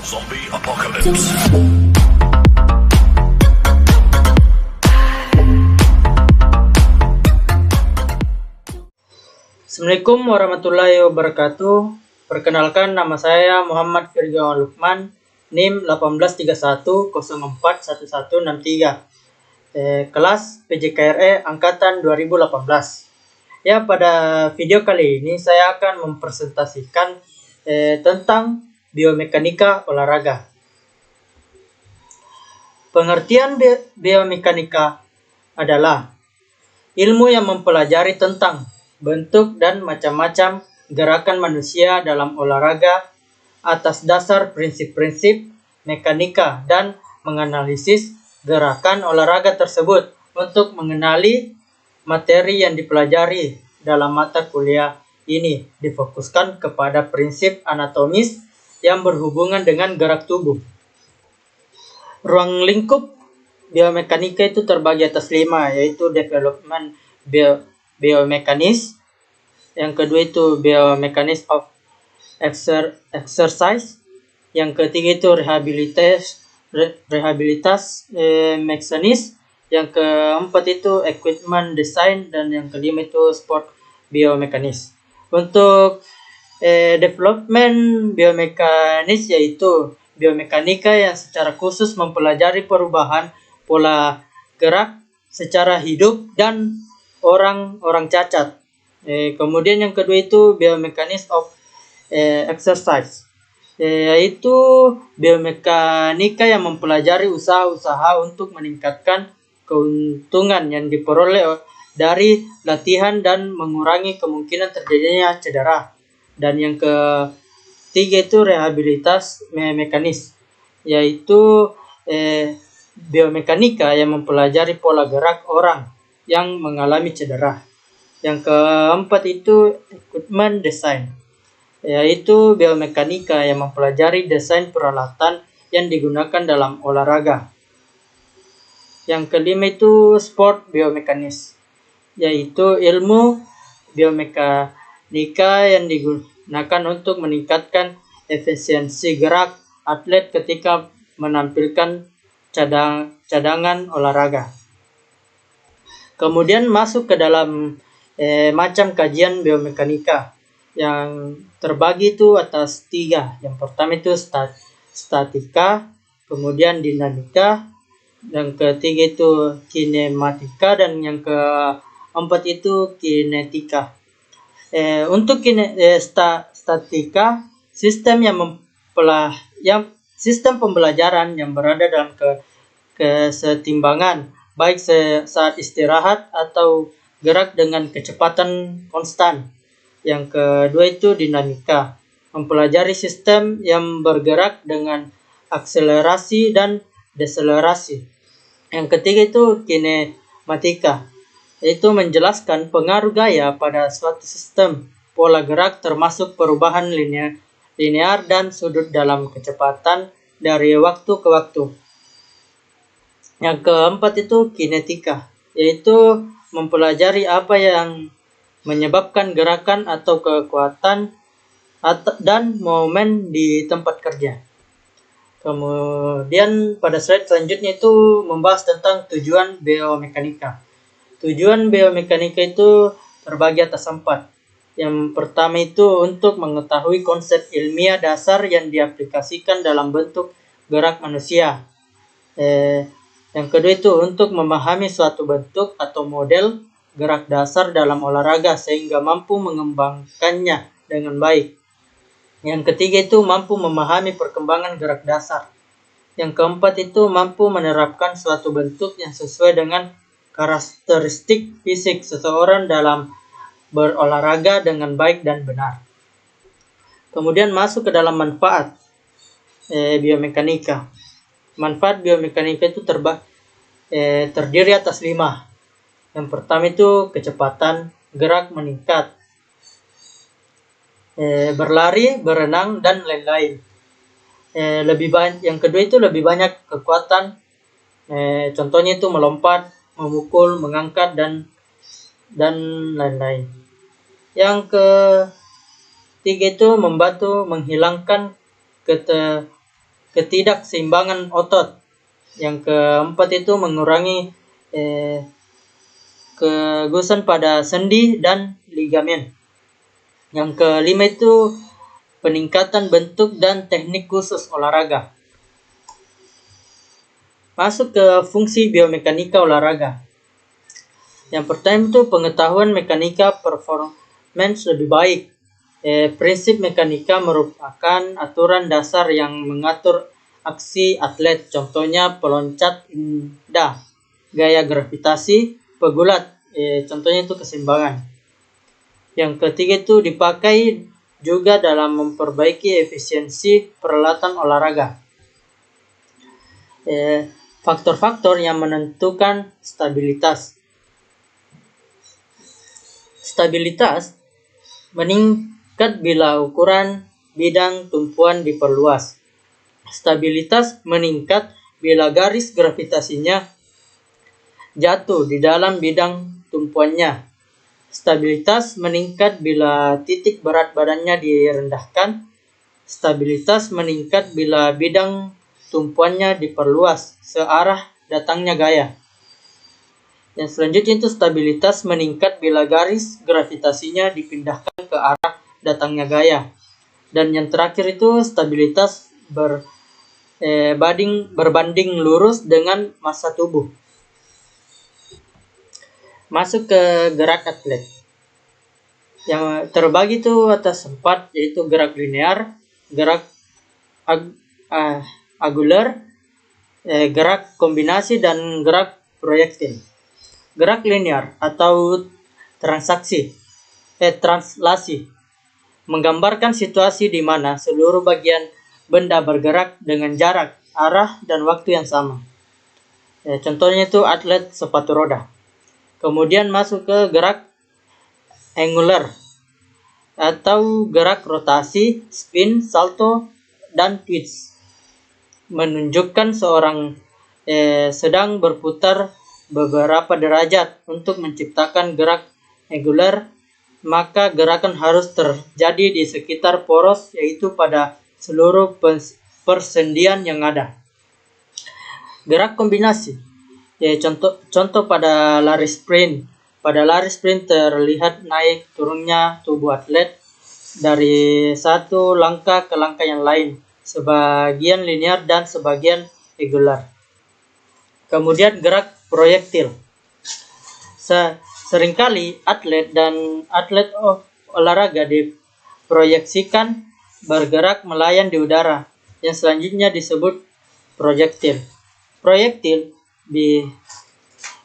Zombie Apocalypse. Assalamualaikum warahmatullahi wabarakatuh. Perkenalkan, nama saya Muhammad Firgawan Lukman, NIM 1831011163, kelas PJKRE Angkatan 2018. Ya, pada video kali ini saya akan mempresentasikan tentang biomekanika olahraga. Pengertian biomekanika adalah ilmu yang mempelajari tentang bentuk dan macam-macam gerakan manusia dalam olahraga atas dasar prinsip-prinsip mekanika dan menganalisis gerakan olahraga tersebut untuk mengenali materi yang dipelajari dalam mata kuliah ini difokuskan kepada prinsip anatomis yang berhubungan dengan gerak tubuh. Ruang lingkup biomekanika itu terbagi atas 5, yaitu development biomekanis, yang kedua itu biomekanis of exercise, yang ketiga itu rehabilitas mekanis, yang keempat itu equipment design, dan yang kelima itu sport biomekanis. Untuk development biomekanis yaitu biomekanika yang secara khusus mempelajari perubahan pola gerak secara hidup dan orang cacat. Kemudian yang kedua itu biomekanis of exercise, yaitu biomekanika yang mempelajari usaha-usaha untuk meningkatkan keuntungan yang diperoleh dari latihan dan mengurangi kemungkinan terjadinya cedera. Dan yang ketiga itu rehabilitas mekanis, yaitu biomekanika yang mempelajari pola gerak orang yang mengalami cedera. Yang keempat itu equipment design, yaitu biomekanika yang mempelajari desain peralatan yang digunakan dalam olahraga. Yang kelima itu sport biomekanis, yaitu ilmu biomekanika yang digunakan untuk meningkatkan efisiensi gerak atlet ketika menampilkan cadangan olahraga. Kemudian masuk ke dalam macam kajian biomekanika yang terbagi itu atas 3. Yang pertama itu statika, kemudian dinamika, yang ketiga itu kinematika, dan yang keempat itu kinetika. Untuk statika, sistem sistem pembelajaran yang berada dalam kesetimbangan baik saat istirahat atau gerak dengan kecepatan konstan. Yang kedua itu dinamika, mempelajari sistem yang bergerak dengan akselerasi dan deselerasi. Yang ketiga itu kinematika, yaitu menjelaskan pengaruh gaya pada suatu sistem pola gerak termasuk perubahan linear dan sudut dalam kecepatan dari waktu ke waktu. Yang keempat itu kinetika, yaitu mempelajari apa yang menyebabkan gerakan atau kekuatan dan momen di tempat kerja. Kemudian pada slide selanjutnya itu membahas tentang tujuan biomekanika. Tujuan biomekanika itu terbagi atas 4. Yang pertama itu untuk mengetahui konsep ilmiah dasar yang diaplikasikan dalam bentuk gerak manusia. Yang kedua itu untuk memahami suatu bentuk atau model gerak dasar dalam olahraga sehingga mampu mengembangkannya dengan baik. Yang ketiga itu mampu memahami perkembangan gerak dasar. Yang keempat itu mampu menerapkan suatu bentuk yang sesuai dengan karakteristik fisik seseorang dalam berolahraga dengan baik dan benar. Kemudian masuk ke dalam manfaat biomekanika. Manfaat biomekanika itu terdiri atas 5. Yang pertama itu kecepatan gerak meningkat, berlari, berenang, dan lain-lain. Yang kedua itu lebih banyak kekuatan, contohnya itu melompat, memukul, mengangkat, dan lain-lain. Yang ketiga itu membantu menghilangkan ketidakseimbangan otot. Yang keempat itu mengurangi kegusan pada sendi dan ligamen. Yang kelima itu peningkatan bentuk dan teknik khusus olahraga. Masuk ke fungsi biomekanika olahraga. Yang pertama itu pengetahuan mekanika performance lebih baik. Prinsip mekanika merupakan aturan dasar yang mengatur aksi atlet. Contohnya peloncat indah, gaya gravitasi, pegulat. Contohnya itu keseimbangan. Yang ketiga itu dipakai juga dalam memperbaiki efisiensi peralatan olahraga. Faktor-faktor yang menentukan stabilitas. Stabilitas meningkat bila ukuran bidang tumpuan diperluas. Stabilitas meningkat bila garis gravitasinya jatuh di dalam bidang tumpuannya. Stabilitas meningkat bila titik berat badannya direndahkan. Stabilitas meningkat bila bidang tumpuannya diperluas searah datangnya gaya. Yang selanjutnya itu stabilitas meningkat bila garis gravitasinya dipindahkan ke arah datangnya gaya. Dan yang terakhir itu stabilitas berbanding lurus dengan massa tubuh. Masuk ke gerak atlet. Yang terbagi itu atas 4, yaitu gerak linear, gerak angular, gerak kombinasi, dan gerak proyektil. Gerak linear atau translasi menggambarkan situasi di mana seluruh bagian benda bergerak dengan jarak, arah, dan waktu yang sama. Contohnya itu atlet sepatu roda. Kemudian masuk ke gerak angular atau gerak rotasi, spin, salto, dan twist. Menunjukkan seorang sedang berputar beberapa derajat. Untuk menciptakan gerak angular, maka gerakan harus terjadi di sekitar poros, yaitu pada seluruh persendian yang ada. Gerak kombinasi, contoh pada lari sprint. Pada lari sprint terlihat naik turunnya tubuh atlet dari satu langkah ke langkah yang lain, sebagian linear dan sebagian regular. Kemudian gerak proyektil. Seringkali atlet olahraga diproyeksikan bergerak melayang di udara, yang selanjutnya disebut proyektil. Proyektil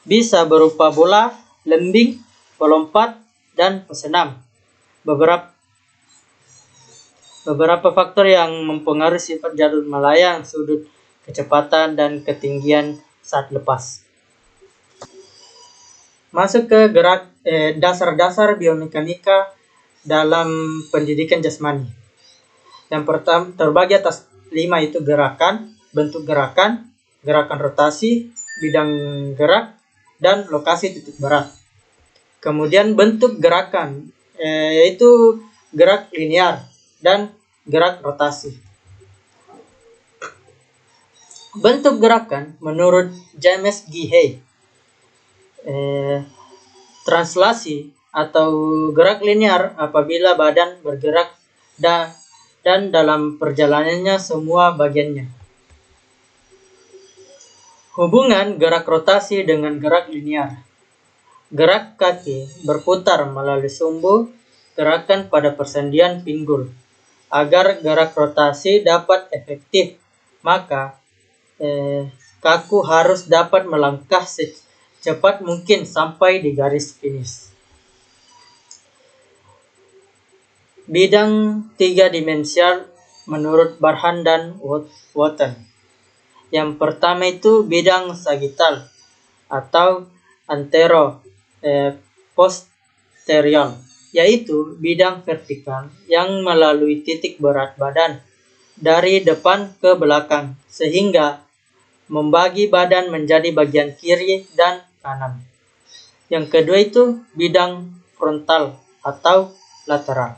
bisa berupa bola, lembing, pelompat, dan pesenam. Beberapa faktor yang mempengaruhi sifat jalur melayang, sudut kecepatan, dan ketinggian saat lepas. Masuk ke gerak dasar-dasar biomekanika dalam pendidikan jasmani. Yang pertama terbagi atas 5, itu gerakan, bentuk gerakan, gerakan rotasi, bidang gerak, dan lokasi titik berat. Kemudian bentuk gerakan yaitu gerak linear dan gerak rotasi. Bentuk gerakan menurut James G. Hay, translasi atau gerak linear apabila badan bergerak dan dalam perjalanannya semua bagiannya. Hubungan gerak rotasi dengan gerak linear. Gerak kaki berputar melalui sumbu gerakan pada persendian pinggul. Agar gerak rotasi dapat efektif, maka kaku harus dapat melangkah secepat mungkin sampai di garis finish. Bidang 3 dimensial menurut Barhan dan Wotton. Yang pertama itu bidang sagittal atau antero-posterior, yaitu bidang vertikal yang melalui titik berat badan dari depan ke belakang sehingga membagi badan menjadi bagian kiri dan kanan. Yang kedua itu bidang frontal atau lateral,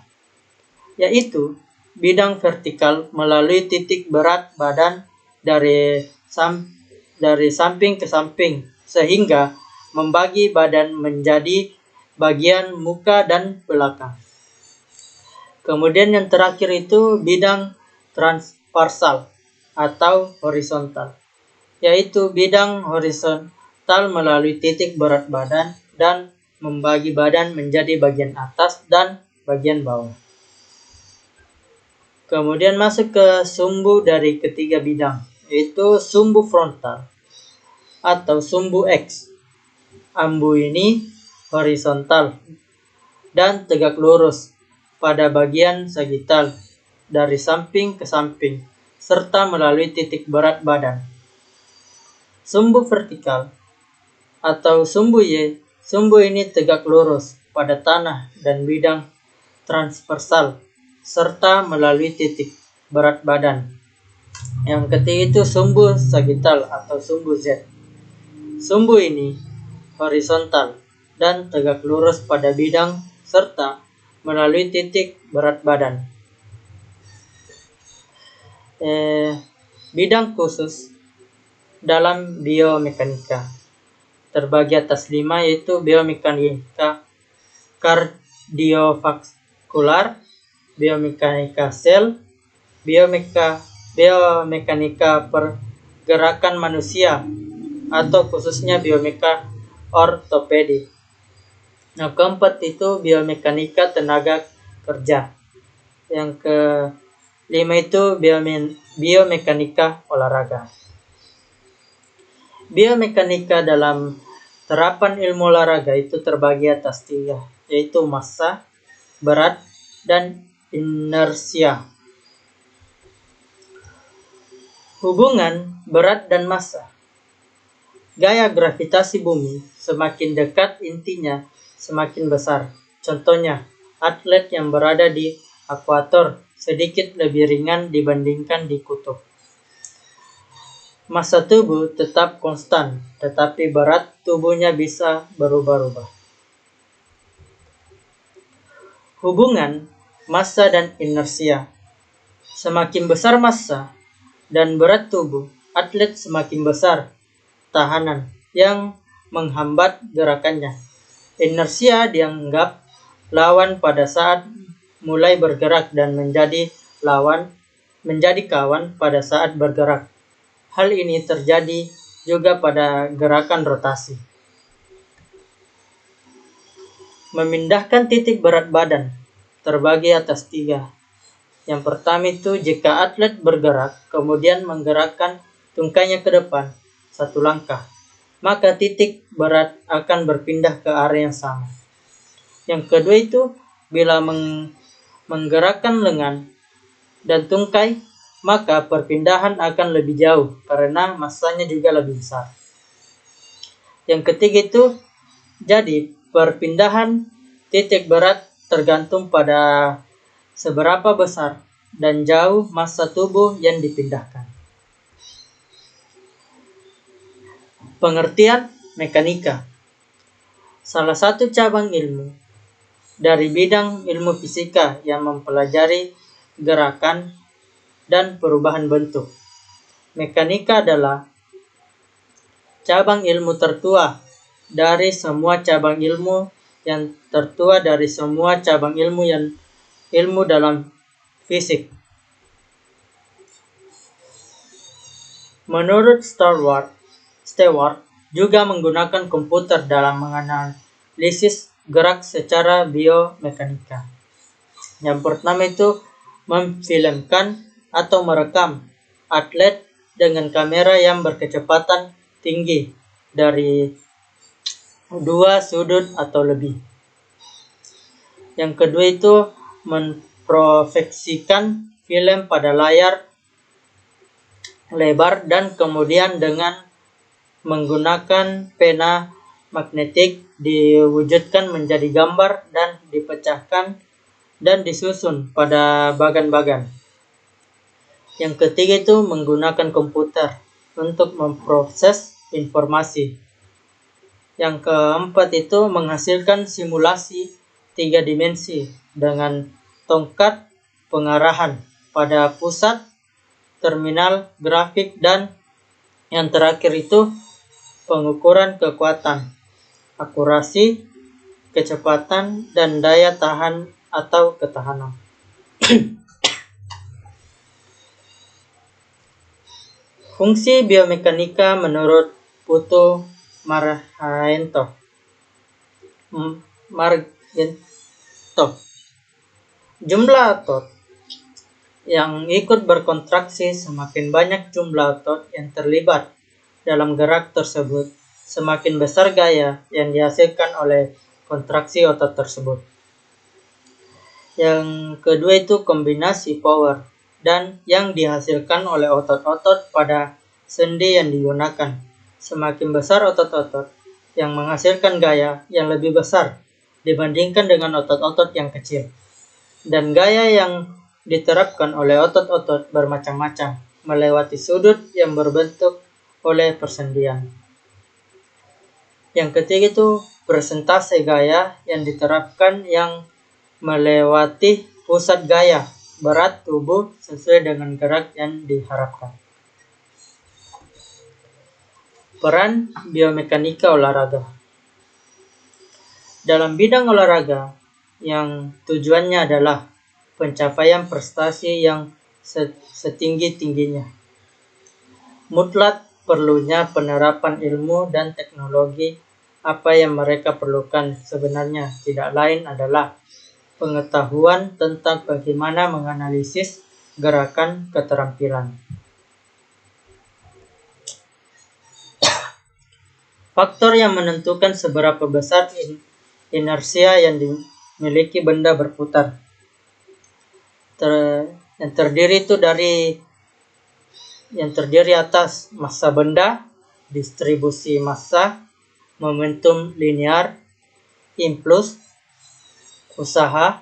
yaitu bidang vertikal melalui titik berat badan dari samping ke samping sehingga membagi badan menjadi bagian muka dan belakang. Kemudian yang terakhir itu bidang transversal atau horizontal, yaitu bidang horizontal melalui titik berat badan dan membagi badan menjadi bagian atas dan bagian bawah. Kemudian masuk ke sumbu dari ketiga bidang, yaitu sumbu frontal atau sumbu X. Ambu ini horizontal dan tegak lurus pada bagian sagital dari samping ke samping serta melalui titik berat badan. Sumbu vertikal atau sumbu Y, sumbu ini tegak lurus pada tanah dan bidang transversal serta melalui titik berat badan. Yang ketiga itu sumbu sagital atau sumbu Z. Sumbu ini horizontal dan tegak lurus pada bidang serta melalui titik berat badan. Bidang khusus dalam biomekanika terbagi atas 5, yaitu biomekanika kardiovaskular, biomekanika sel, biomekanika pergerakan manusia atau khususnya biomekanika ortopedi. Nah, keempat itu biomekanika tenaga kerja. Yang kelima itu biomekanika olahraga. Biomekanika dalam terapan ilmu olahraga itu terbagi atas 3, yaitu massa, berat, dan inersia. Hubungan berat dan massa. Gaya gravitasi bumi semakin dekat intinya semakin besar. Contohnya, atlet yang berada di ekuator sedikit lebih ringan dibandingkan di kutub. Massa tubuh tetap konstan, tetapi berat tubuhnya bisa berubah-ubah. Hubungan massa dan inersia. Semakin besar massa dan berat tubuh, atlet semakin besar tahanan yang menghambat gerakannya. Inersia dianggap lawan pada saat mulai bergerak dan menjadi kawan pada saat bergerak. Hal ini terjadi juga pada gerakan rotasi. Memindahkan titik berat badan terbagi atas 3. Yang pertama itu jika atlet bergerak kemudian menggerakkan tungkainya ke depan 1 langkah, maka titik berat akan berpindah ke area yang sama. Yang kedua itu bila menggerakkan lengan dan tungkai, maka perpindahan akan lebih jauh karena massanya juga lebih besar. Yang ketiga itu jadi perpindahan titik berat tergantung pada seberapa besar dan jauh massa tubuh yang dipindahkan. Pengertian mekanika. Salah satu cabang ilmu dari bidang ilmu fisika yang mempelajari gerakan dan perubahan bentuk. Mekanika adalah cabang ilmu tertua dari semua cabang ilmu yang tertua dari semua cabang ilmu dalam fisik. Menurut Stewart juga menggunakan komputer dalam menganalisis gerak secara biomekanika. Yang pertama itu memfilmkan atau merekam atlet dengan kamera yang berkecepatan tinggi dari 2 sudut atau lebih. Yang kedua itu memproyeksikan film pada layar lebar dan kemudian dengan menggunakan pena magnetik diwujudkan menjadi gambar dan dipecahkan dan disusun pada bagan-bagan. Yang ketiga itu menggunakan komputer untuk memproses informasi. Yang keempat itu menghasilkan simulasi 3 dimensi dengan tongkat pengarahan pada pusat, terminal, grafik, dan yang terakhir itu pengukuran kekuatan, akurasi, kecepatan, dan daya tahan atau ketahanan. Fungsi biomekanika menurut Putu Margaento. Jumlah otot yang ikut berkontraksi, semakin banyak jumlah otot yang terlibat dalam gerak tersebut, semakin besar gaya yang dihasilkan oleh kontraksi otot tersebut. Yang kedua itu kombinasi power dan yang dihasilkan oleh otot-otot pada sendi yang digunakan. Semakin besar otot-otot yang menghasilkan gaya yang lebih besar dibandingkan dengan otot-otot yang kecil. Dan gaya yang diterapkan oleh otot-otot bermacam-macam, melewati sudut yang berbentuk oleh persendian. Yang ketiga itu persentase gaya yang diterapkan yang melewati pusat gaya berat tubuh sesuai dengan gerak yang diharapkan. Peran biomekanika olahraga. Dalam bidang olahraga yang tujuannya adalah pencapaian prestasi yang setinggi-tingginya, mutlak perlunya penerapan ilmu dan teknologi. Apa yang mereka perlukan sebenarnya tidak lain adalah pengetahuan tentang bagaimana menganalisis gerakan keterampilan. Faktor yang menentukan seberapa besar inersia yang dimiliki benda berputar. Yang terdiri atas massa benda, distribusi massa, momentum linear, impuls, usaha,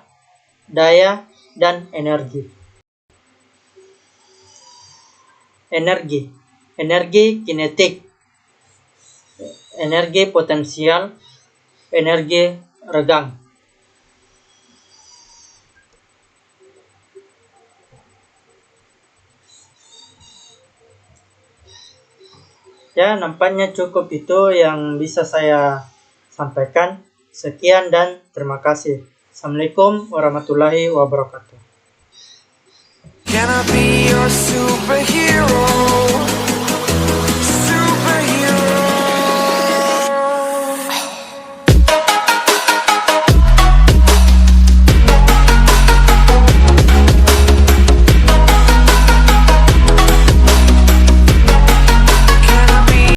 daya, dan energi. Energi kinetik, energi potensial, energi regang. Ya, nampaknya cukup itu yang bisa saya sampaikan. Sekian dan terima kasih. Assalamualaikum warahmatullahi wabarakatuh. Can I be your